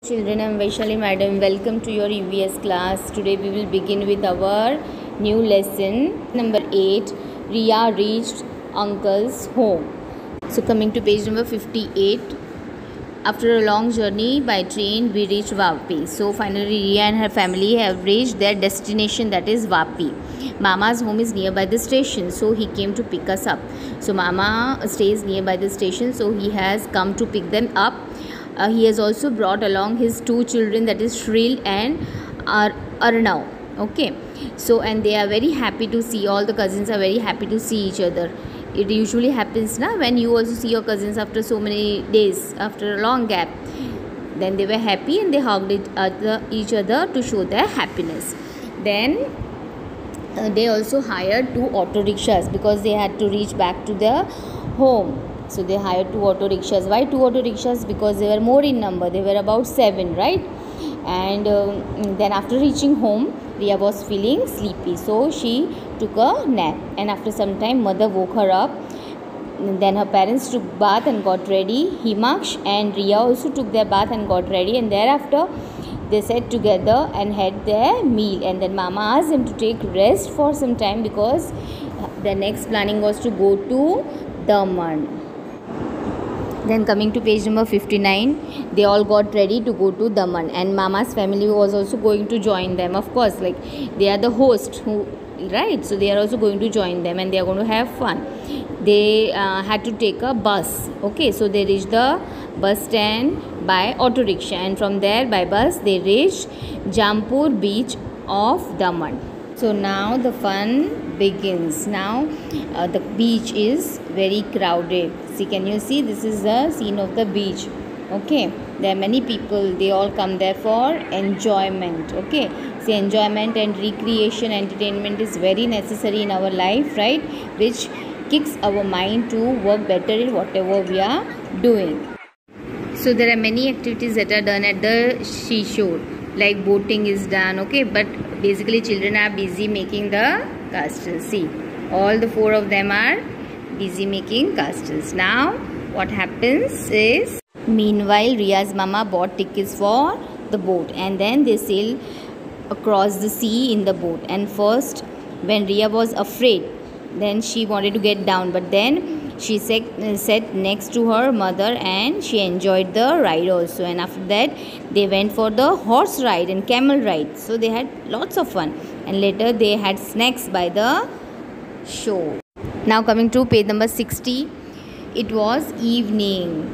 Children, I am Vaishali Madam. Welcome to your EVS class. Today we will begin with our new lesson number 8. Riya reached uncle's home. So coming to page number 58. After a long journey by train, we reached Vapi. So finally Riya and her family have reached their destination, that is Vapi. Mama's home is nearby the station, so he came to pick us up. So Mama stays nearby the station, so he has come to pick them up. He has also brought along his two children, that is Shril and Arnav. Okay, so and they are very happy to see, all the cousins are very happy to see each other. It usually happens na, when you also see your cousins after so many days, after a long gap. Then they were happy and they hugged each other to show their happiness. Then they also hired 2 auto rickshaws because they had to reach back to their home. So they hired 2 auto rickshaws. Why 2 auto rickshaws? Because they were more in number. They were about 7, right? And then after reaching home, Riya was feeling sleepy, so she took a nap. And after some time, mother woke her up. Then her parents took bath and got ready. Himaksh and Riya also took their bath and got ready. And thereafter, they sat together and had their meal. And then Mama asked them to take rest for some time because the next planning was to go to Daman. Then coming to page number 59, they all got ready to go to Daman, and Mama's family was also going to join them. Of course, like they are the host, right? So they are also going to join them, and they are going to have fun. They had to take a bus. Okay, so they reached the bus stand by auto rickshaw, and from there by bus they reached Jampur beach of Daman. So now the fun begins. Now the beach is very crowded. See, can you see? This is the scene of the beach. Okay, there are many people. They all come there for enjoyment. Okay, see, enjoyment and recreation, entertainment is very necessary in our life, right? Which kicks our mind to work better in whatever we are doing. So there are many activities that are done at the seashore, like boating is done. Okay, but basically children are busy making the castles. See, all the 4 of them are busy making castles. Now what happens is, meanwhile Riya's mama bought tickets for the boat, and then they sail across the sea in the boat. And first, when Riya was afraid, then she wanted to get down, but then she sat next to her mother and she enjoyed the ride also. And after that they went for the horse ride and camel ride. So they had lots of fun, and later they had snacks by the shore. Now coming to page number 60, it was evening.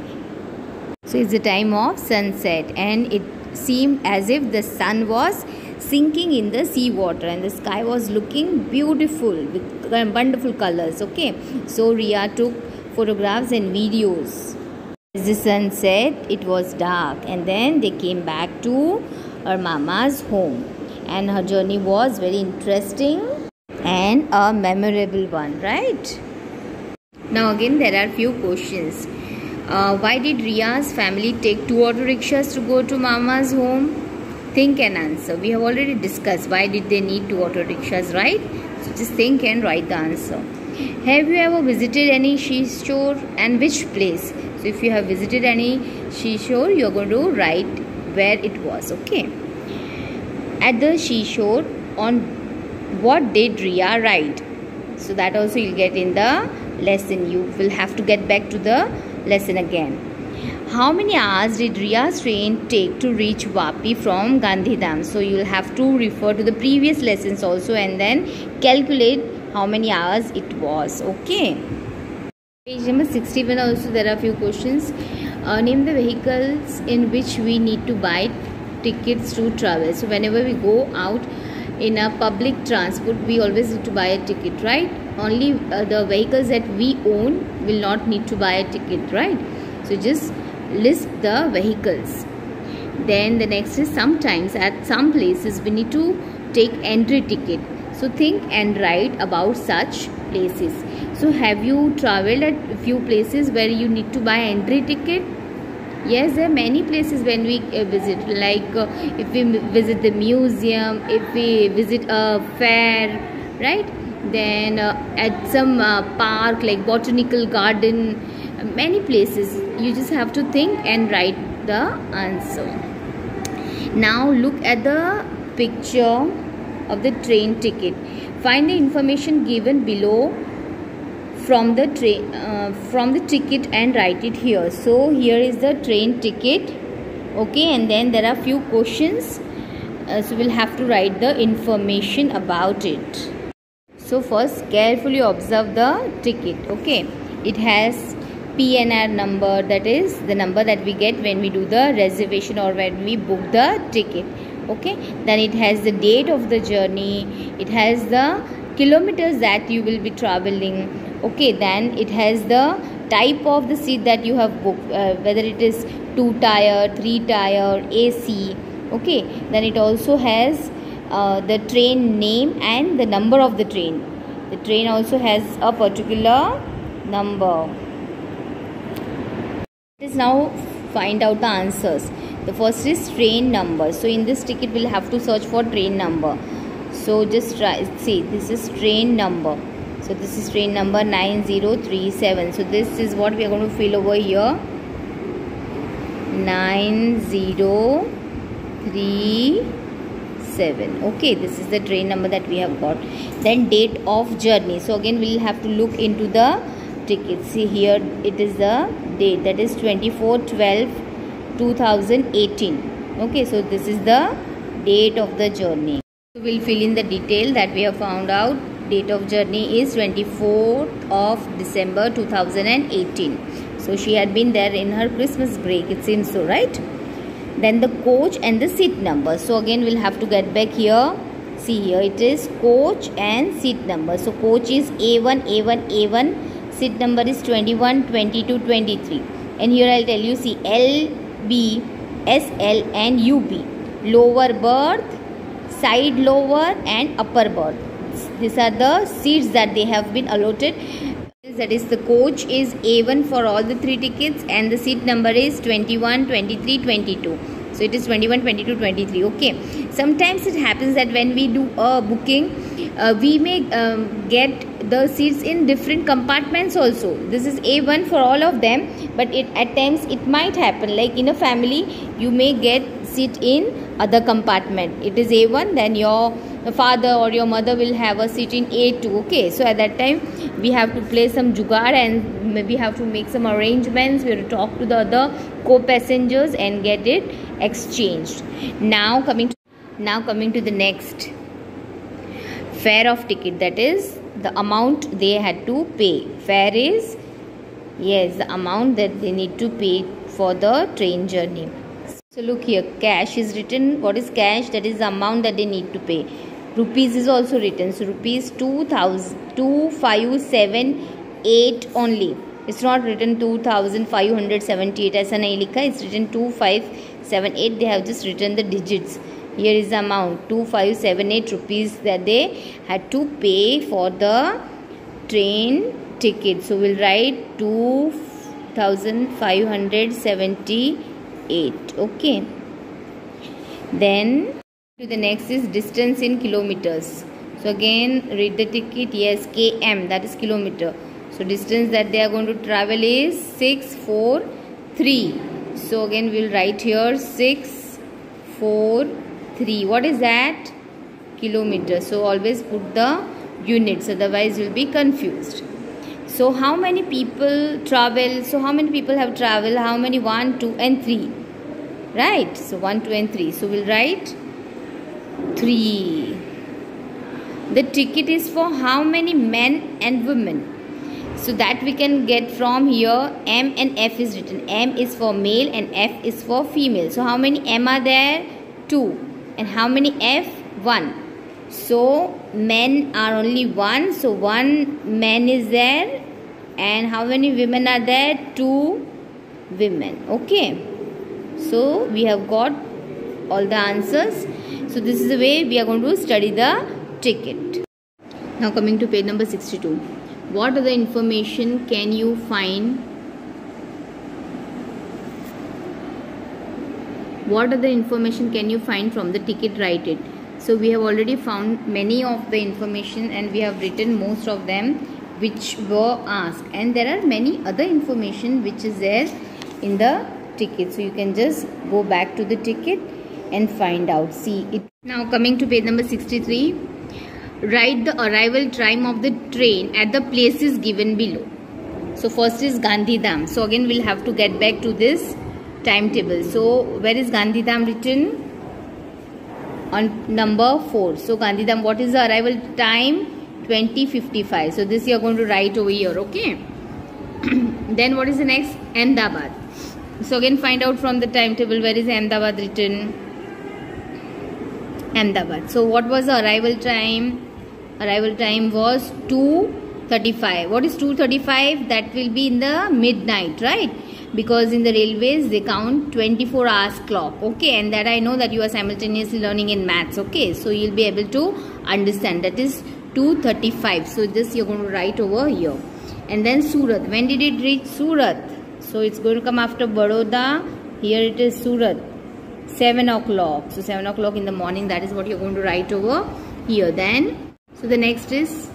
So it's the time of sunset, and it seemed as if the sun was sinking in the sea water, and the sky was looking beautiful with wonderful colors. Okay, so Riya took photographs and videos. As the sun set, it was dark, and then they came back to her mama's home, and her journey was very interesting and a memorable one, right? Now again there are few questions. Why did Riya's family take 2 auto rickshaws to go to Mama's home? Think and answer. We have already discussed why did they need 2 auto rickshaws, right? So just think and write the answer. Have you ever visited any seashore, and which place? So if you have visited any seashore, you are going to write where it was. Okay. At the seashore, on what did Riya ride? So that also you'll get in the lesson. You will have to get back to the lesson again. How many hours did Riya's train take to reach Vapi from Gandhidham? So you will have to refer to the previous lessons also and then calculate how many hours it was. Okay. Page number 61 also there are few questions. Name the vehicles in which we need to buy tickets to travel. So whenever we go out in a public transport, we always need to buy a ticket, right? Only the vehicles that we own will not need to buy a ticket, right? So just list the vehicles. Then the next is, sometimes at some places we need to take entry ticket. So think and write about such places. So have you traveled at a few places where you need to buy entry ticket? Yes, there are many places when we visit, like if we visit the museum, if we visit a fair, right? Then at some park like botanical garden, many places. You just have to think and write the answer. Now look at the picture of the train ticket. Find the information given below from the ticket and write it here. So here is the train ticket, okay, and then there are few questions, so we'll have to write the information about it. So first carefully observe the ticket, okay. It has PNR number, that is the number that we get when we do the reservation or when we book the ticket, okay. Then it has the date of the journey, it has the kilometers that you will be traveling, okay. Then it has the type of the seat that you have booked, whether it is 2 tier, 3 tier, AC, okay. Then it also has the train name and the number of the train. The train also has a particular number. Let us now find out the answers. The first is train number. So in this ticket we'll have to search for train number. So just try, see, this is train number. So this is train number 9037. So this is what we are going to fill over here. 9037. Okay, this is the train number that we have got. Then date of journey. So again we'll have to look into the ticket. See here, it is the date, that is 24/12/2018. Okay, so this is the date of the journey. So we'll fill in the detail that we have found out. Date of journey is 24th of December 2018. So she had been there in her Christmas break, it seems so, right? Then the coach and the seat number. So again we'll have to get back here. See here, it is coach and seat number. So coach is A1, A1, A1. Seat number is 21, 22, 23. And here I'll tell you, see, LB, SL and UB. Lower berth, side lower and upper berth. These are the seats that they have been allotted. That is, the coach is A1 for all the 3 tickets and the seat number is 21, 23, 22. So it is 21, 22, 23. Okay. Sometimes it happens that when we do a booking, we may get the seats in different compartments also. This is A1 for all of them, but at times it might happen, like in a family you may get seat in other compartment. It is A1, then your father or your mother will have a seat in A2. Okay, so at that time we have to play some jugaad and maybe have to make some arrangements. We have to talk to the other co-passengers and get it exchanged. Now coming to the next, fare of ticket, that is the amount they had to pay. Fare is, yes, the amount that they need to pay for the train journey. So look here, cash is written. What is cash? That is the amount that they need to pay. Rupees is also written. So rupees 2578 only. It's not written 2578. ऐसा नहीं लिखा. It's written 2578. They have just written the digits. Here is the amount, 2578 rupees that they had to pay for the train ticket. So we'll write 2578. Okay. Then to the next is distance in kilometers. So again read the ticket. Yes, km, that is kilometer. So distance that they are going to travel is 643. So again we'll write here 643. What is that? Kilometer. So always put the units, otherwise you'll be confused. So how many people travel? So how many people have traveled? How many? 1, 2 and 3. Right? So 1, 2 and 3. So we'll write 3. The ticket is for how many men and women? So that we can get from here. M and F is written. M is for male and F is for female. So how many M are there? 2. And how many F? 1. So men are only 1. So 1 man is there. And how many women are there? 2 women. Okay. So we have got all the answers. So this is the way we are going to study the ticket. Now coming to page number 62. What other information can you find? What other information can you find from the ticket? Write it. So we have already found many of the information and we have written most of them which were asked, and there are many other information which is there in the ticket. So you can just go back to the ticket and find out. See it. Now coming to page number 63. Write the arrival time of the train at the places given below. So first is Gandhidham. So again we'll have to get back to this timetable. So where is Gandhidham written? On number 4. So Gandhidham, what is the arrival time? 20:55. So this you are going to write over here, okay? Then what is the next? Ahmedabad. So again find out from the timetable where is Ahmedabad written. Ahmedabad. So what was the arrival time? Arrival time was 2:35. What is 2:35? That will be in the midnight, right? Because in the railways they count 24 hours clock, okay? And that I know that you are simultaneously learning in maths, okay? So you'll be able to understand. That is 2:35. So this you're going to write over here. And then Surat. When did it reach Surat? So it's going to come after Baroda. Here it is Surat. 7 o'clock. So 7 o'clock in the morning. That is what you're going to write over here. Then, so the next is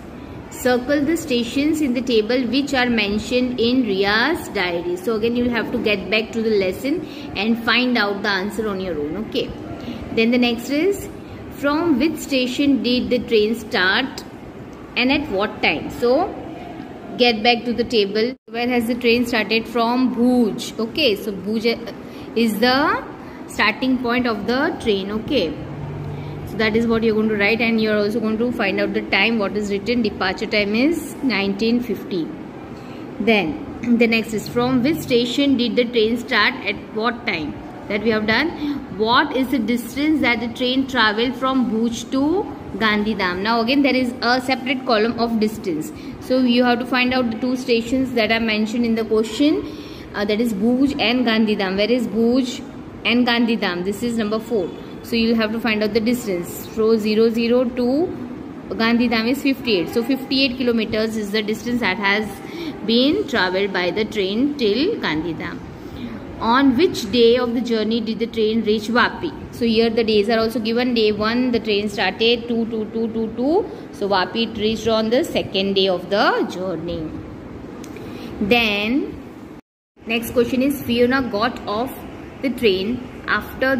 circle the stations in the table which are mentioned in Ria's diary. So again you'll have to get back to the lesson and find out the answer on your own, okay? Then the next is from which station did the train start and at what time? So get back to the table. Where has the train started? From Bhuj, okay? So Bhuj is the starting point of the train, okay? So that is what you're going to write, and you're also going to find out the time. What is written? Departure time is 19:50. Then the next is from which station did the train start at what time? That we have done. What is the distance that the train traveled from Bhuj to Gandhidham? Now again there is a separate column of distance. So you have to find out the two stations that are mentioned in the question. That is Bhuj and Gandhidham. Where is Bhuj and Gandhidham? This is number 4. So you will have to find out the distance. From 00 to Gandhidham is 58. So 58 kilometers is the distance that has been travelled by the train till Gandhidham. On which day of the journey did the train reach Vapi? So here the days are also given. Day 1 the train started 2:22:22. So Vapi it reached on the second day of the journey. Then next question is Fiona got off the train after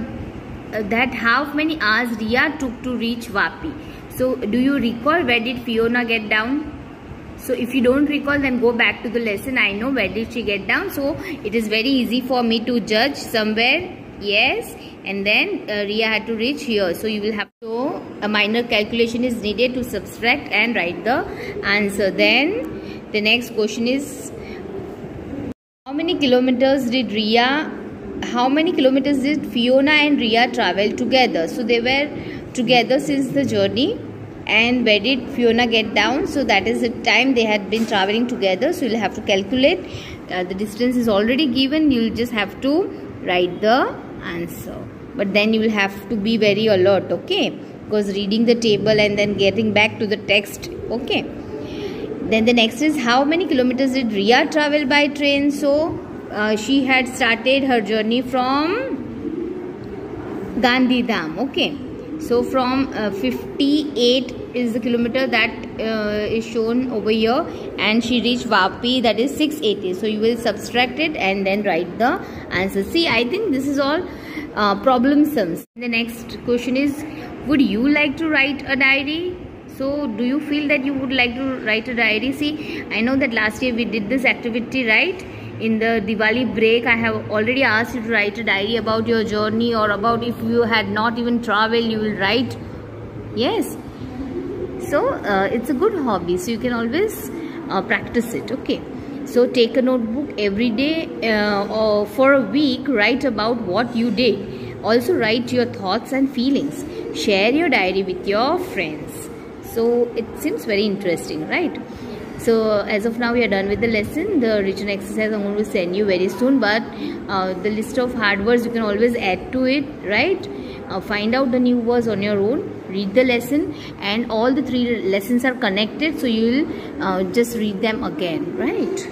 that how many hours Ria took to reach Vapi? So do you recall where did Fiona get down? So if you don't recall, then go back to the lesson. I know where did she get down. So it is very easy for me to judge somewhere. Yes. And then Ria had to reach here. So you will have to, a minor calculation is needed to subtract and write the answer. Then the next question is how many kilometers did Fiona and Ria travel together? So they were together since the journey. And where did Fiona get down? So that is the time they had been traveling together. So you'll have to calculate. The distance is already given. You'll just have to write the answer. But then you will have to be very alert, okay? Because reading the table and then getting back to the text, okay? Then the next is how many kilometers did Ria travel by train? So she had started her journey from Gandhidham, okay? So from 58 is the kilometer that is shown over here, and she reached Vapi, that is 680. So you will subtract it and then write the answer. See, I think this is all problem sums. The next question is, would you like to write a diary? So do you feel that you would like to write a diary? See, I know that last year we did this activity, right? In the Diwali break, I have already asked you to write a diary about your journey, or about if you had not even traveled, you will write. Yes. So it's a good hobby. So you can always practice it. Okay. So take a notebook every day or for a week. Write about what you did. Also write your thoughts and feelings. Share your diary with your friends. So it seems very interesting, right? So as of now we are done with the lesson. The written exercise I'm going to send you very soon, but the list of hard words you can always add to it, right? Find out the new words on your own, read the lesson, and all the 3 lessons are connected, so you will just read them again, right?